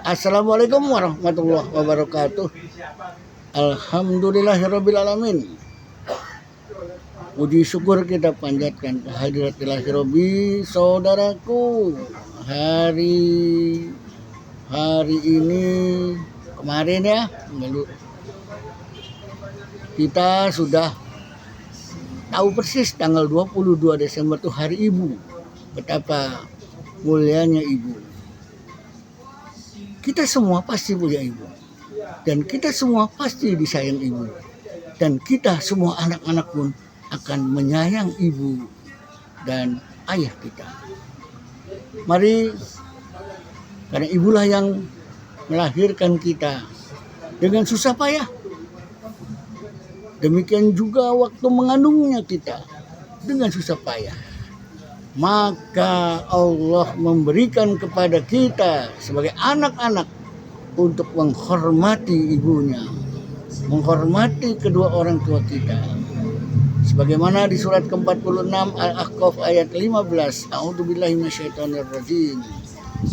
Assalamualaikum warahmatullahi wabarakatuh. Alhamdulillahirabbil alamin. Puji syukur kita panjatkan kehadirat Ilahi Robbi, saudaraku. Hari ini kemarin ya, kita sudah tahu persis tanggal 22 Desember itu hari ibu. Betapa mulianya ibu. Kita semua pasti punya ibu, dan kita semua pasti disayang ibu, dan kita semua anak-anak pun akan menyayang ibu dan ayah kita. Mari, karena ibulah yang melahirkan kita dengan susah payah. Demikian juga waktu mengandungnya kita dengan susah payah. Maka Allah memberikan kepada kita sebagai anak-anak untuk menghormati ibunya, menghormati kedua orang tua kita. Sebagaimana di surat ke-46 Al-Ahqaf ayat 15, A'udzubillahi minasyaitonirrajim.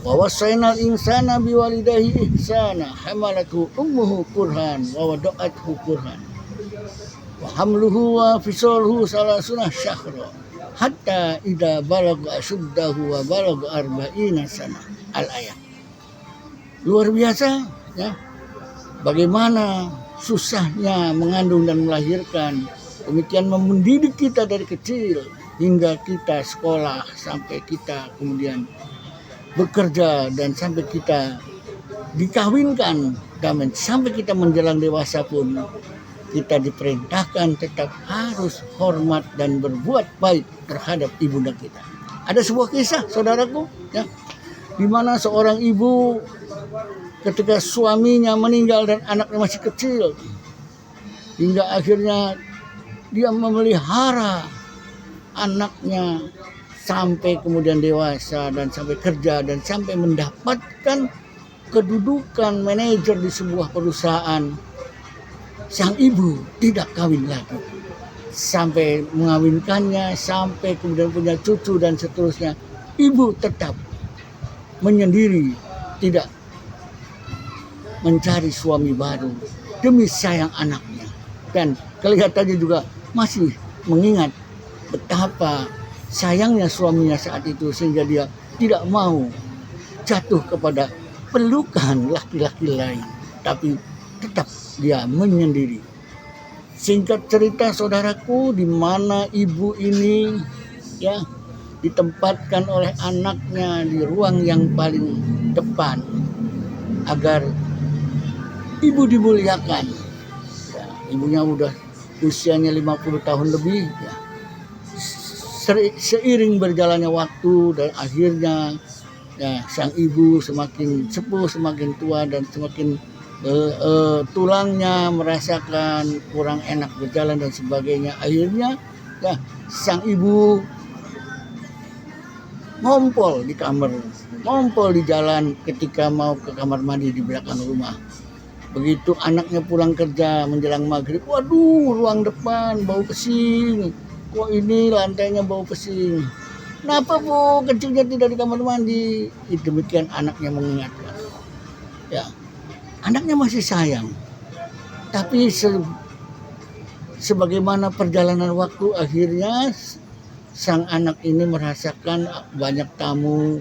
Wa wassaynal insana biwalidayhi ihsana hamalathu ummuhu kurhan wa wada'athu kurhan wa hamluhu wa fisaluhu salasuna syahra hatta idza balagha asyuddahu wa balagha arba'ina sana. Al-ayat. Luar biasa ya. Bagaimana susahnya mengandung dan melahirkan. Demikian mendidik kita dari kecil hingga kita sekolah, sampai kita kemudian bekerja, dan sampai kita dikawinkan, dan sampai kita menjelang dewasa pun kita diperintahkan tetap harus hormat dan berbuat baik terhadap ibunda kita. Ada sebuah kisah, saudaraku, ya, di mana seorang ibu ketika suaminya meninggal dan anaknya masih kecil, hingga akhirnya dia memelihara anaknya sampai kemudian dewasa dan sampai kerja dan sampai mendapatkan kedudukan manajer di sebuah perusahaan. Sang ibu tidak kawin lagi sampai mengawinkannya, sampai kemudian punya cucu dan seterusnya. Ibu tetap menyendiri, tidak mencari suami baru demi sayang anaknya, dan kelihatannya juga masih mengingat betapa sayangnya suaminya saat itu, sehingga dia tidak mau jatuh kepada pelukan laki-laki lain, tapi tetap dia menyendiri. Singkat cerita, saudaraku, di mana ibu ini ya ditempatkan oleh anaknya di ruang yang paling depan agar ibu dimuliakan. Ya, ibunya udah usianya 50 tahun lebih ya. Seiring berjalannya waktu dan akhirnya ya, sang ibu semakin sepuh, semakin tua, dan semakin tulangnya merasakan kurang enak berjalan dan sebagainya. Akhirnya ya, sang ibu ngompol di kamar, ngompol di jalan ketika mau ke kamar mandi di belakang rumah. Begitu anaknya pulang kerja menjelang maghrib, waduh, ruang depan bau pesing. Kok ini lantainya bau pesing? Kenapa bu kecilnya tidak di kamar mandi? Demikian anaknya mengingatkan. Ya, anaknya masih sayang, tapi sebagaimana perjalanan waktu, akhirnya sang anak ini merasakan banyak tamu,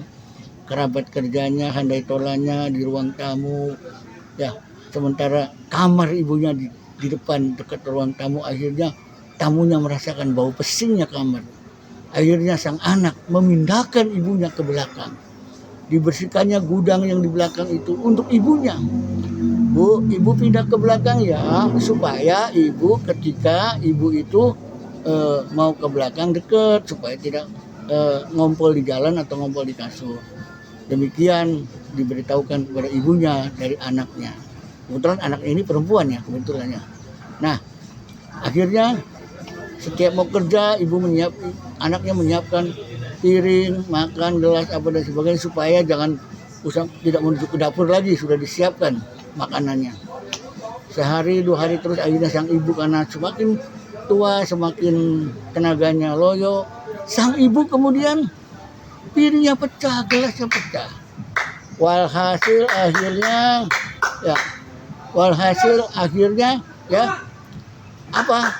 kerabat kerjanya, handai tolanya di ruang tamu. Ya, sementara kamar ibunya di depan dekat ruang tamu, akhirnya tamunya merasakan bau pesingnya kamar. Akhirnya sang anak memindahkan ibunya ke belakang. Dibersihkannya gudang yang di belakang itu untuk ibunya. Bu, ibu pindah ke belakang ya, supaya ibu ketika ibu itu mau ke belakang dekat, supaya tidak ngompol di jalan atau ngompol di kasur. Demikian diberitahukan kepada ibunya dari anaknya. Kebetulan anak ini perempuan ya, kebetulannya. Nah, akhirnya setiap mau kerja, anaknya menyiapkan piring, makan, gelas, apa dan sebagainya, supaya tidak menuju ke dapur lagi, sudah disiapkan makanannya. Sehari, 2 hari terus, akhirnya sang ibu karena semakin tua, semakin tenaganya loyo, sang ibu kemudian piringnya pecah, gelasnya pecah. Walhasil akhirnya ya, walhasil akhirnya ya apa?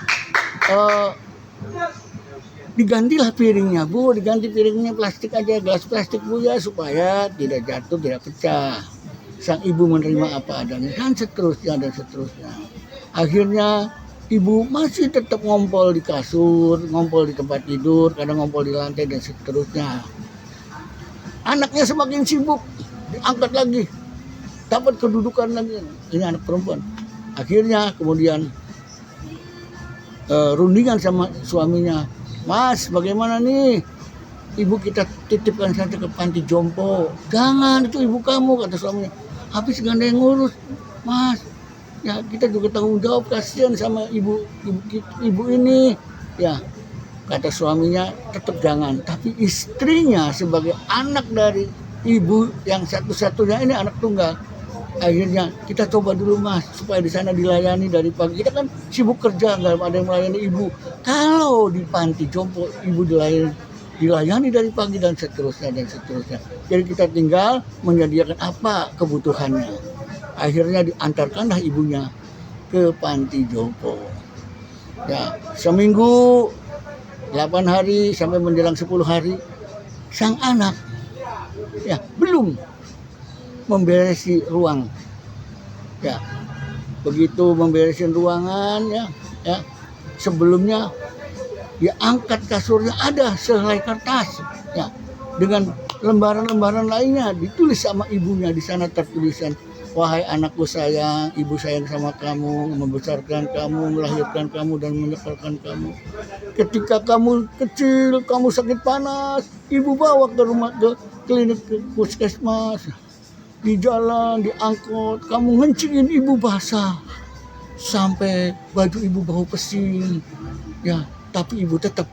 Digantilah piringnya, Bu, diganti piringnya plastik aja, gelas plastik, Bu, ya, supaya tidak jatuh, tidak pecah. Sang ibu menerima apa adanya dan seterusnya dan seterusnya. Akhirnya ibu masih tetap ngompol di kasur, ngompol di tempat tidur, kadang ngompol di lantai dan seterusnya. Anaknya semakin sibuk, diangkat lagi, dapat kedudukan lagi. Ini anak perempuan. Akhirnya kemudian rundingan sama suaminya, Mas, bagaimana nih? Ibu kita titipkan saja ke panti jompo. Jangan, itu ibu kamu, kata suaminya. Habis gak ada yang ngurus, Mas. Ya, kita juga tanggung jawab, kasihan sama ibu ini. Ya, kata suaminya, tetap jangan. Tapi istrinya sebagai anak dari ibu yang satu-satunya ini, anak tunggal. Akhirnya kita coba dulu, Mas, supaya di sana dilayani dari pagi. Kita kan sibuk kerja, nggak ada yang melayani ibu. Kalau di panti jompo ibu dilayani dari pagi dan seterusnya dan seterusnya. Jadi kita tinggal menyediakan apa kebutuhannya. Akhirnya diantarkanlah ibunya ke panti jompo. Ya, seminggu 8 hari sampai menjelang 10 hari sang anak ya belum memberesi ruang. Ya, begitu memberesin ruangan ya, sebelumnya dia angkat kasurnya, ada sehelai kertas ya dengan lembaran-lembaran lainnya, ditulis sama ibunya. Di sana tertulisan, wahai anakku sayang, ibu sayang sama kamu, membesarkan kamu, melahirkan kamu dan menyekolahkan kamu. Ketika kamu kecil, kamu sakit panas, ibu bawa ke rumah, ke klinik, ke puskesmas. Di jalan, diangkut, kamu ngencingin ibu basah sampai baju ibu bau pesing. Ya, tapi ibu tetap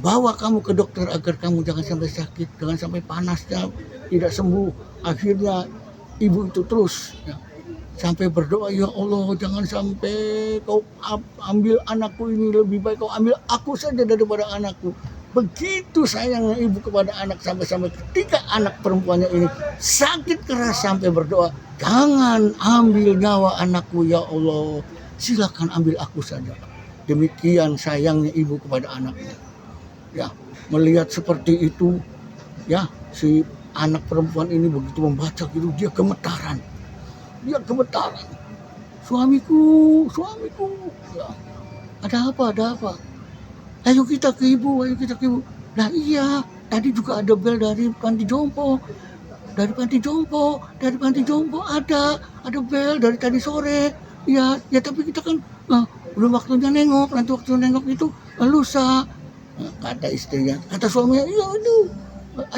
bawa kamu ke dokter agar kamu jangan sampai sakit, jangan sampai panasnya tidak sembuh. Akhirnya ibu itu terus ya, sampai berdoa, ya Allah, jangan sampai kau ambil anakku ini, lebih baik kau ambil aku saja daripada anakku. Begitu sayangnya ibu kepada anak, sampai ketika anak perempuannya ini sakit keras sampai berdoa, jangan ambil nyawa anakku ya Allah, silakan ambil aku saja. Demikian sayangnya ibu kepada anaknya. Ya, melihat seperti itu, ya, si anak perempuan ini begitu membaca gitu, dia gemetaran. Suamiku, ya, ada apa? Ayo kita ke ibu. Nah iya, tadi juga ada bel dari panti jompo. Dari panti jompo ada bel dari tadi sore. Ya tapi kita kan belum waktunya nengok. Nanti waktu nengok itu lusa. Nah, kata istrinya, kata suaminya, iya itu.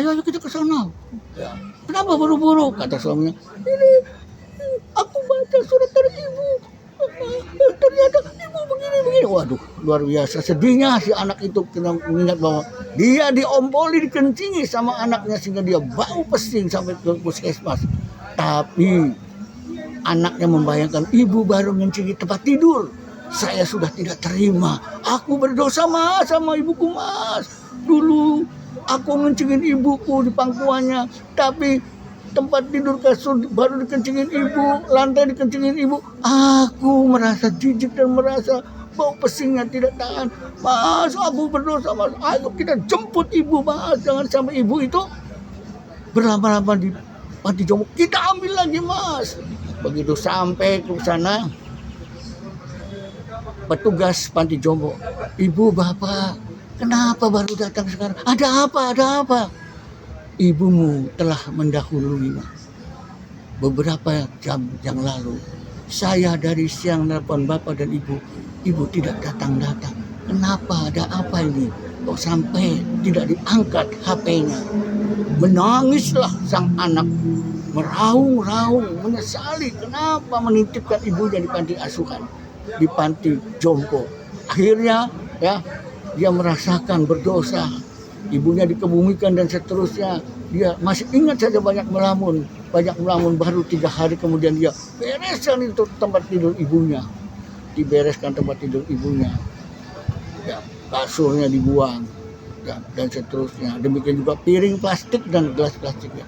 Ayo kita ke sana. Ya. Kenapa buru-buru? Kata suaminya, ini aku baca surat dari ibu. Ternyata ibu begini. Waduh, luar biasa sedihnya si anak itu, kena mengingat bahwa dia diompoli, dikencingi sama anaknya sehingga dia bau pesing sampai ke puskesmas. Tapi anaknya membayangkan, ibu baru ngencingi tempat tidur. Saya sudah tidak terima. Aku berdosa, Mas, sama ibuku, Mas. Dulu aku ngencingin ibuku di pangkuannya, tapi tempat tidur kasur baru dikencingin ibu, lantai dikencingin ibu. Aku merasa jijik dan merasa bau pesingnya tidak tahan. Mas, aku berdosa, Mas. Ayo kita jemput ibu, Mas. Jangan sampai ibu itu berlama-lama di panti jompo. Kita ambil lagi, Mas. Begitu sampai ke sana, petugas panti jompo, ibu, bapak, kenapa baru datang sekarang? Ada apa? Ibumu telah mendahului, beberapa jam yang lalu. Saya dari siang nelpon bapak dan ibu tidak datang. Kenapa? Ada apa ini? Kok sampai tidak diangkat HP-nya? Menangislah sang anak, meraung-raung, menyesali kenapa menitipkan ibunya di panti asuhan, di panti jompo. Akhirnya ya, dia merasakan berdosa. Ibunya dikebumikan dan seterusnya. Dia masih ingat saja banyak melamun. Baru 3 hari kemudian dia bereskan itu tempat tidur ibunya. Dibereskan tempat tidur ibunya. Ya, kasurnya dibuang ya, dan seterusnya. Demikian juga piring plastik dan gelas plastiknya.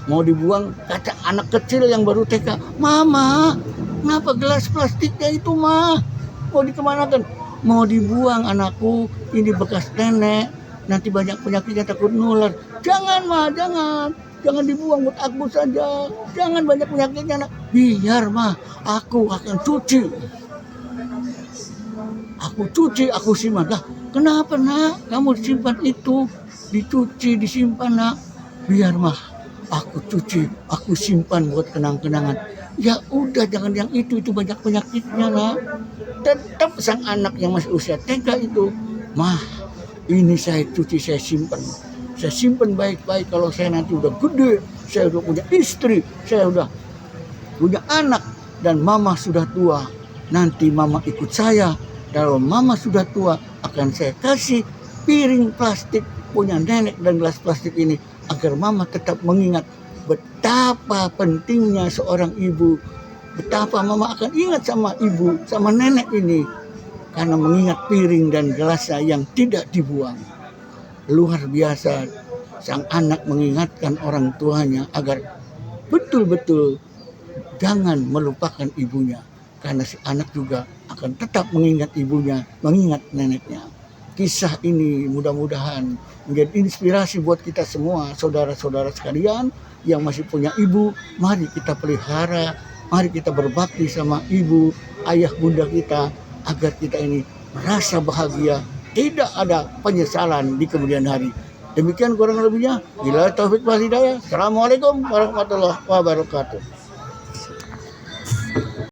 mau dibuang, kata anak kecil yang baru TK, "Mama, kenapa gelas plastiknya itu, Ma? Mau dikemanakan?" "Mau dibuang anakku, ini bekas nenek, nanti banyak penyakitnya, takut nular." "Jangan, Ma, jangan. Jangan dibuang, buat aku saja. Jangan banyak penyakitnya, nak." "Biar, Ma, aku akan cuci. Aku cuci, aku simpan." "Lah, kenapa, Nak? Kamu simpan itu, dicuci, disimpan, Nak." "Biar, Ma, aku cuci, aku simpan buat kenang-kenangan." "Ya udah, jangan yang itu banyak penyakitnya, Nak." Tetap sang anak yang masih usia TK itu, "Mah, ini saya cuci, saya simpan. Saya simpan baik-baik, kalau saya nanti udah gede, saya udah punya istri, saya udah punya anak, dan Mama sudah tua. Nanti Mama ikut saya. Kalau Mama sudah tua, akan saya kasih piring plastik punya nenek dan gelas plastik ini, agar Mama tetap mengingat betapa pentingnya seorang ibu. Betapa Mama akan ingat sama ibu, sama nenek ini, karena mengingat piring dan gelasnya yang tidak dibuang." Luar biasa, sang anak mengingatkan orang tuanya agar betul-betul jangan melupakan ibunya, karena si anak juga akan tetap mengingat ibunya, mengingat neneknya. Kisah ini mudah-mudahan menjadi inspirasi buat kita semua, saudara-saudara sekalian yang masih punya ibu. Mari kita pelihara, mari kita berbakti sama ibu, ayah, bunda kita, agar kita ini merasa bahagia, tidak ada penyesalan di kemudian hari. Demikian kurang lebihnya. Bila taufik wal hidayah. Assalamualaikum warahmatullahi wabarakatuh.